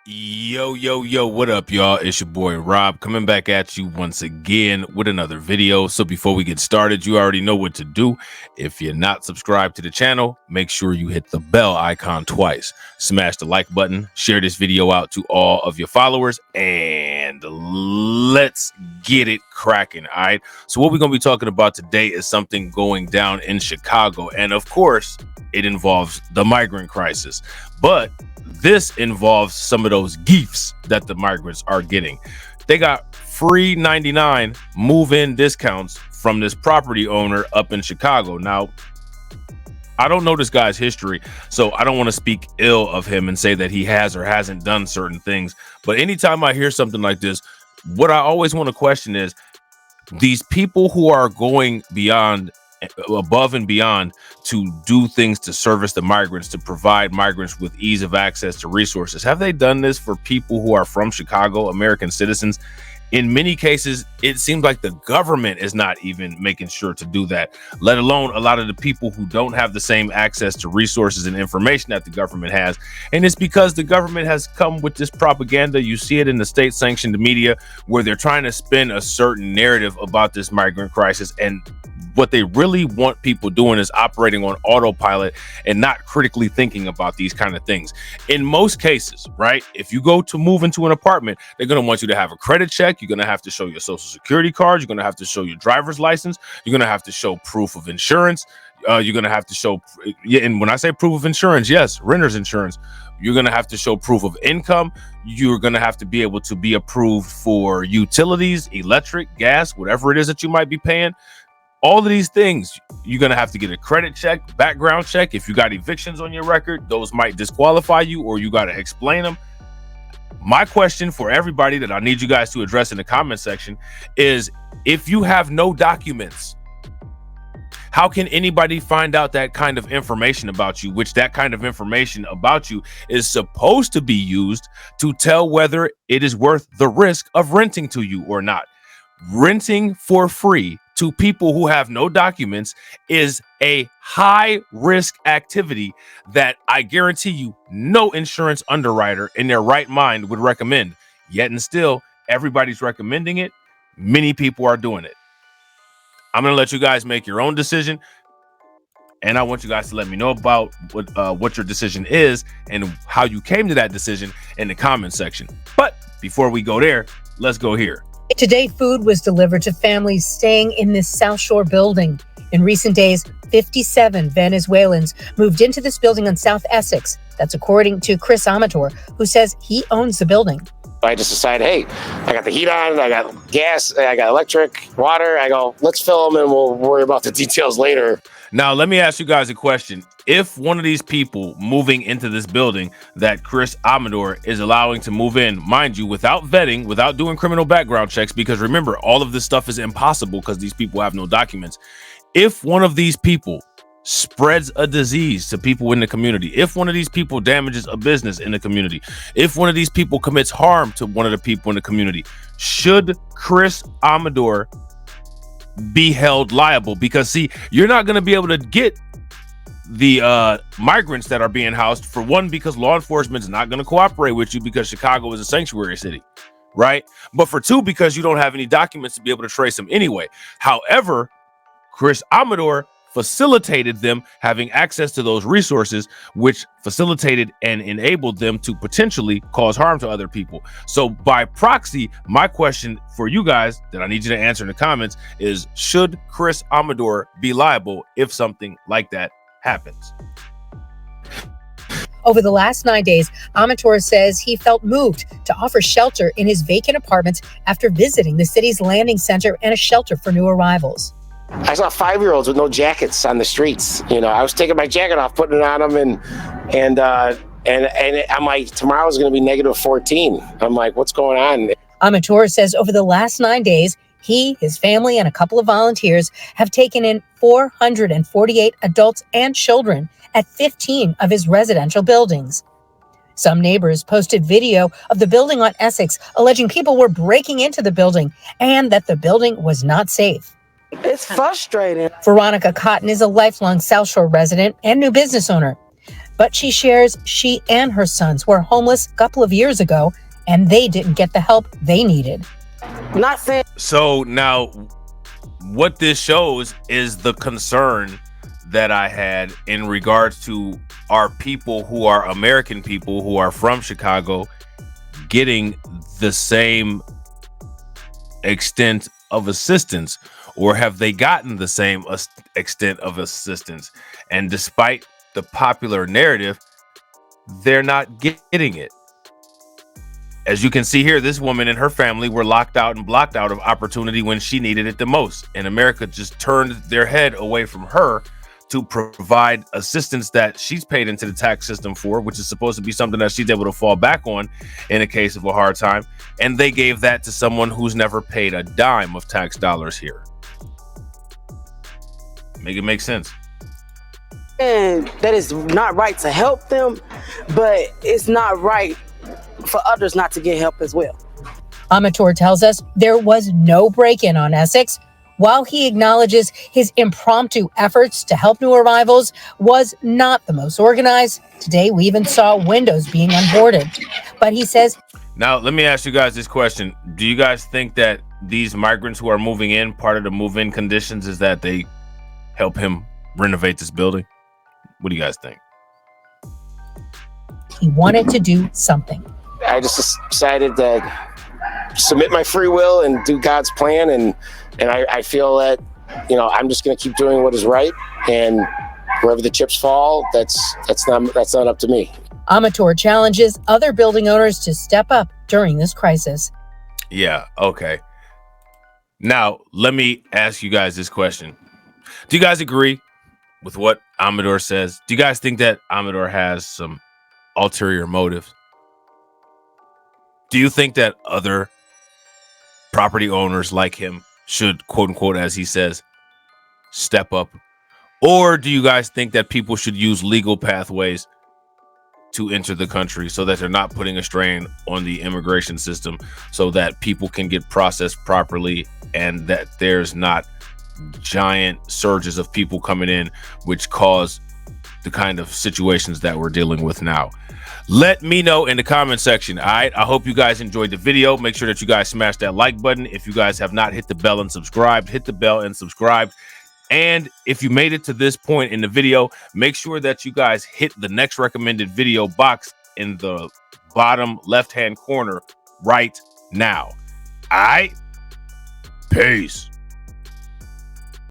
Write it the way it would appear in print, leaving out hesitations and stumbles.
Yo, what up, y'all? It's your boy Rob coming back at you once again with another video. So before we get started, you already know what to do. If you're not subscribed to the channel, make sure you hit the bell icon twice. Smash the like button, share this video out to all of your followers, and let's get it cracking. All right. So what we're going to be talking about today is something going down in Chicago. And of course, it involves the migrant crisis. But this involves some of those gifts that the migrants are getting. They got free 99 move-in discounts from this property owner up in Chicago. Now, I don't know this guy's history, so I don't want to speak ill of him and say that he has or hasn't done certain things. But anytime I hear something like this, what I always want to question is these people who are going above and beyond to do things to service the migrants, to provide migrants with ease of access to resources. Have they done this for people who are from Chicago, American citizens? In many cases, it seems like the government is not even making sure to do that, let alone a lot of the people who don't have the same access to resources and information that the government has. And it's because the government has come with this propaganda. You see it in the state-sanctioned media where they're trying to spin a certain narrative about this migrant crisis, and what they really want people doing is operating on autopilot and not critically thinking about these kind of things. In most cases, right, if you go to move into an apartment, they're going to want you to have a credit check. You're going to have to show your social security card. You're going to have to show your driver's license. You're going to have to show proof of insurance. You're going to have to show, and when I say proof of insurance, yes, renter's insurance. You're going to have to show proof of income. You're going to have to be able to be approved for utilities, electric, gas, whatever it is that you might be paying. All of these things, you're going to have to get a credit check, background check. If you got evictions on your record, those might disqualify you, or you got to explain them. My question for everybody that I need you guys to address in the comment section is, if you have no documents, how can anybody find out that kind of information about you, which that kind of information about you is supposed to be used to tell whether it is worth the risk of renting to you or not? Renting for free to people who have no documents is a high risk activity that I guarantee you no insurance underwriter in their right mind would recommend. Yet and still, everybody's recommending it. Many people are doing it. I'm going to let you guys make your own decision, and I want you guys to let me know about what your decision is and how you came to that decision in the comment section. But before we go there, let's go here. Today, food was delivered to families staying in this South Shore building. In recent days, 57 Venezuelans moved into this building on South Essex. That's according to Chris Amador, who says he owns the building. I just decided, hey, I got the heat on, I got gas, I got electric, water. I go, let's fill them and we'll worry about the details later. Now, let me ask you guys a question. If one of these people moving into this building that Chris Amador is allowing to move in, mind you, without vetting, without doing criminal background checks, because remember, all of this stuff is impossible because these people have no documents. If one of these people spreads a disease to people in the community, if one of these people damages a business in the community, if one of these people commits harm to one of the people in the community, should Chris Amador be held liable? Because see, you're not going to be able to get the migrants that are being housed, for one, because law enforcement is not going to cooperate with you because Chicago is a sanctuary city, right? But for two, because you don't have any documents to be able to trace them anyway. However, Chris Amador facilitated them having access to those resources, which facilitated and enabled them to potentially cause harm to other people. So by proxy, my question for you guys that I need you to answer in the comments is, should Chris Amador be liable if something like that happens? Over the last 9 days, Amador says he felt moved to offer shelter in his vacant apartment after visiting the city's landing center and a shelter for new arrivals. I saw 5-year-olds with no jackets on the streets. You know, I was taking my jacket off, putting it on them, and I'm like, tomorrow's going to be -14. I'm like, what's going on? Amador says over the last 9 days, he, his family, and a couple of volunteers have taken in 448 adults and children at 15 of his residential buildings. Some neighbors posted video of the building on Essex, alleging people were breaking into the building and that the building was not safe. It's frustrating. Veronica Cotton is a lifelong South Shore resident and new business owner. But she shares she and her sons were homeless a couple of years ago, and they didn't get the help they needed. Not saying. So now what this shows is the concern that I had in regards to our people who are American people who are from Chicago getting the same extent of assistance, or have they gotten the same extent of assistance? And despite the popular narrative, they're not getting it. As you can see here, this woman and her family were locked out and blocked out of opportunity when she needed it the most. And America just turned their head away from her to provide assistance that she's paid into the tax system for, which is supposed to be something that she's able to fall back on in a case of a hard time. And they gave that to someone who's never paid a dime of tax dollars here. Make it make sense. And that is not right to help them, but it's not right for others not to get help as well. Amateur tells us there was no break-in on Essex. While he acknowledges his impromptu efforts to help new arrivals was not the most organized, today we even saw windows being unboarded. But he says... Now, let me ask you guys this question. Do you guys think that these migrants who are moving in, part of the move-in conditions is that they help him renovate this building? What do you guys think? He wanted to do something. I just decided to submit my free will and do God's plan, and I feel that, you know, I'm just going to keep doing what is right, and wherever the chips fall, that's not up to me. Amateur challenges other building owners to step up during this crisis. Yeah, okay. Now, let me ask you guys this question. Do you guys agree with what Amador says? Do you guys think that Amador has some ulterior motives? Do you think that other property owners like him should, quote unquote, as he says, step up? Or do you guys think that people should use legal pathways to enter the country so that they're not putting a strain on the immigration system, so that people can get processed properly and that there's not giant surges of people coming in, which cause the kind of situations that we're dealing with now? Let me know in the comment section. All right, I hope you guys enjoyed the video. Make sure that you guys smash that like button. If you guys have not hit the bell and subscribed, hit the bell and subscribe. And if you made it to this point in the video, make sure that you guys hit the next recommended video box in the bottom left hand corner right now. All right, peace.